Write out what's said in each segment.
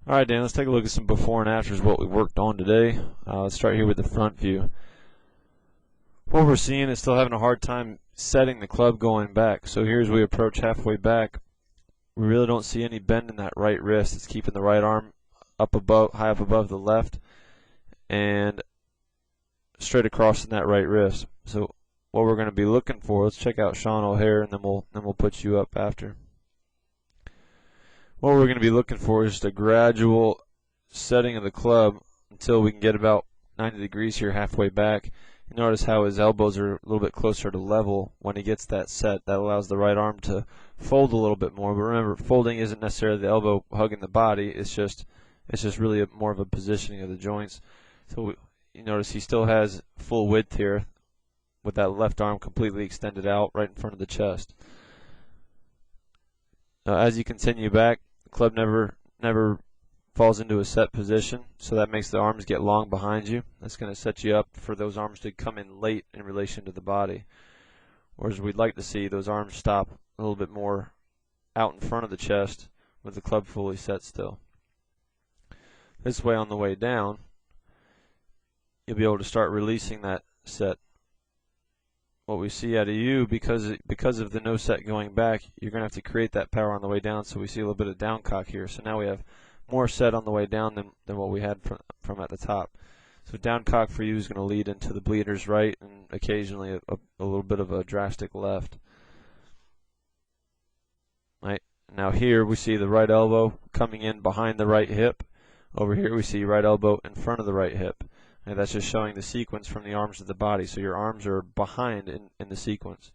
All right, Dan, let's take a look at some before and afters of what we worked on today. Let's start here with the front view. What we're seeing is still having a hard time setting the club going back. So here as we approach halfway back, we really don't see any bend in that right wrist. It's keeping the right arm up above, high up above the left, and straight across in that right wrist. So what we're going to be looking for, let's check out Sean O'Hare, and then we'll put you up after. What we're going to be looking for is just a gradual setting of the club until we can get about 90 degrees here halfway back. You notice how his elbows are a little bit closer to level when he gets that set. That allows the right arm to fold a little bit more. But remember, folding isn't necessarily the elbow hugging the body. It's just really more of a positioning of the joints. So you notice he still has full width here with that left arm completely extended out right in front of the chest. As you continue back, the club never falls into a set position, so that makes the arms get long behind you. That's going to set you up for those arms to come in late in relation to the body. Whereas we'd like to see those arms stop a little bit more out in front of the chest with the club fully set still. This way on the way down, you'll be able to start releasing that set. What we see out of you, because of the no set going back, you're going to have to create that power on the way down, so we see a little bit of down cock here. So now we have more set on the way down than what we had from at the top. So down cock for you is going to lead into the bleeder's right and occasionally a little bit of a drastic left. Right. Now here we see the right elbow coming in behind the right hip. Over here we see right elbow in front of the right hip. And that's just showing the sequence from the arms to the body. So your arms are behind in the sequence.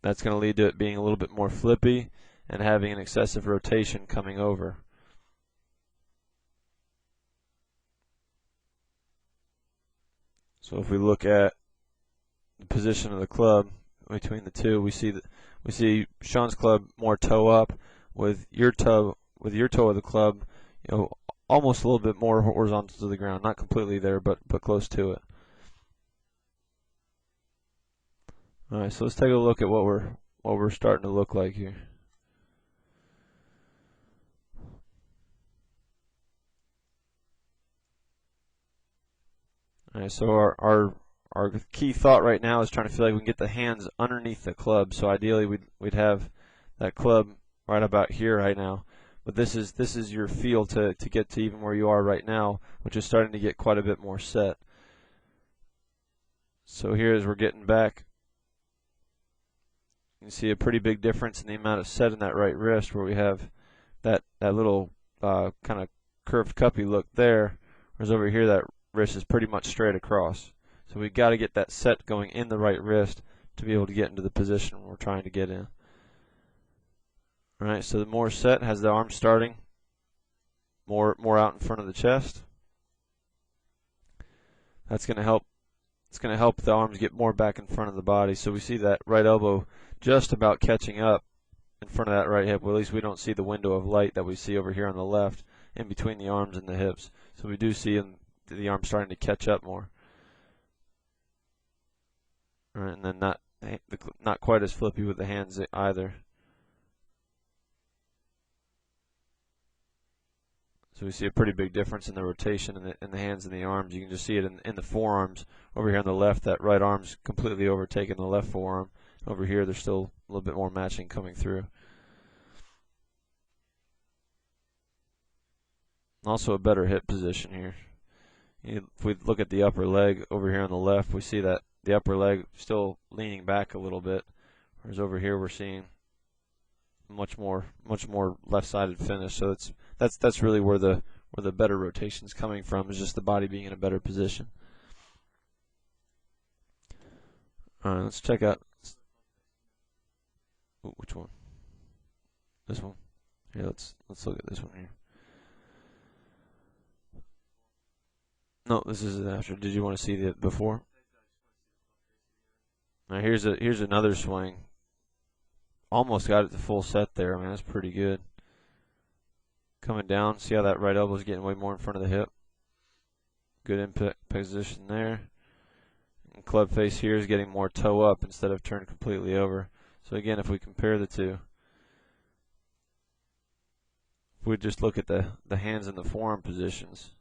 That's going to lead to it being a little bit more flippy and having an excessive rotation coming over. So if we look at the position of the club between the two, we see Sean's club more toe up, with your toe of the club, almost a little bit more horizontal to the ground, not completely there, but close to it. All right, so let's take a look at what we're starting to look like here. All right, so our key thought right now is trying to feel like we can get the hands underneath the club. So ideally we'd have that club right about here right now. But this is your feel to get to even where you are right now, which is starting to get quite a bit more set. So here as we're getting back, you can see a pretty big difference in the amount of set in that right wrist, where we have that little kind of curved cuppy look there, whereas over here that wrist is pretty much straight across. So we've got to get that set going in the right wrist to be able to get into the position we're trying to get in. All right, so the more set has the arm starting more out in front of the chest. That's going to help. It's going to help the arms get more back in front of the body. So we see that right elbow just about catching up in front of that right hip. Well, at least we don't see the window of light that we see over here on the left in between the arms and the hips. So we do see the arm starting to catch up more. All right, and then not quite as flippy with the hands either. So we see a pretty big difference in the rotation in the hands and the arms. You can just see it in the forearms. Over here on the left, that right arm's completely overtaken the left forearm. Over here, there's still a little bit more matching coming through. Also a better hip position here. If we look at the upper leg over here on the left, we see that the upper leg still leaning back a little bit, whereas over here we're seeing much more left-sided finish. So that's really where the better rotation's coming from, is just the body being in a better position. All right, let's check out. Ooh, which one? This one. Here, let's look at this one here. No, this is after. Did you want to see the before? Now here's another swing. Almost got it to full set there. I mean, that's pretty good. Coming down, see how that right elbow is getting way more in front of the hip. Good impact position there. And club face here is getting more toe up instead of turned completely over. So again, if we compare the two, if we just look at the hands and the forearm positions,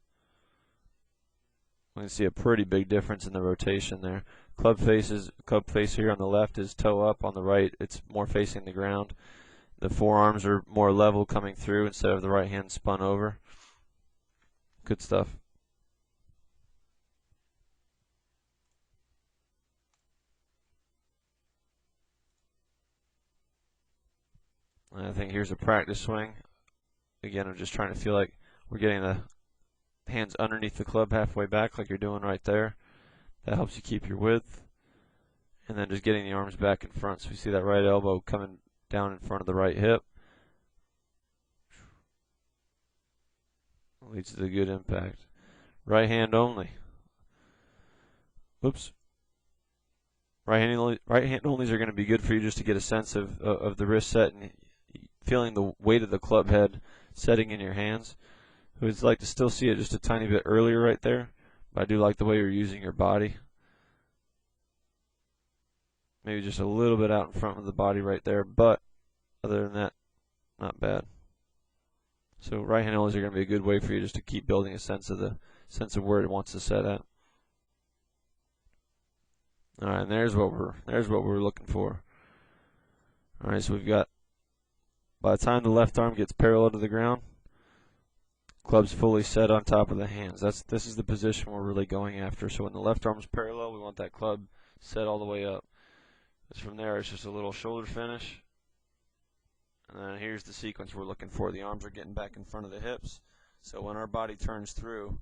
we can see a pretty big difference in the rotation there. Club face here on the left is toe up. On the right, it's more facing the ground. The forearms are more level coming through instead of the right hand spun over. Good stuff. And I think here's a practice swing. Again, I'm just trying to feel like we're getting the hands underneath the club halfway back like you're doing right there. That helps you keep your width. And then just getting the arms back in front. So we see that right elbow coming down in front of the right hip. Leads to the good impact. Right hand only. Oops. Right hand onlys are going to be good for you just to get a sense of the wrist set and feeling the weight of the club head setting in your hands. I would like to still see it just a tiny bit earlier right there, but I do like the way you're using your body. Maybe just a little bit out in front of the body right there, but other than that, not bad. So right hand onlys are going to be a good way for you just to keep building a sense of where it wants to set at. All right, and there's what we're looking for. All right, so we've got, by the time the left arm gets parallel to the ground, club's fully set on top of the hands. This is the position we're really going after. So when the left arm's parallel, we want that club set all the way up. From there, it's just a little shoulder finish. And then here's the sequence we're looking for. The arms are getting back in front of the hips. So when our body turns through,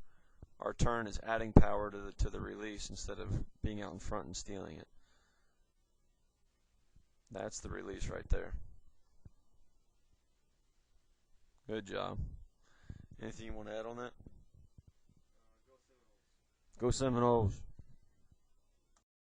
our turn is adding power to the release instead of being out in front and stealing it. That's the release right there. Good job. Anything you want to add on that? Go Seminoles.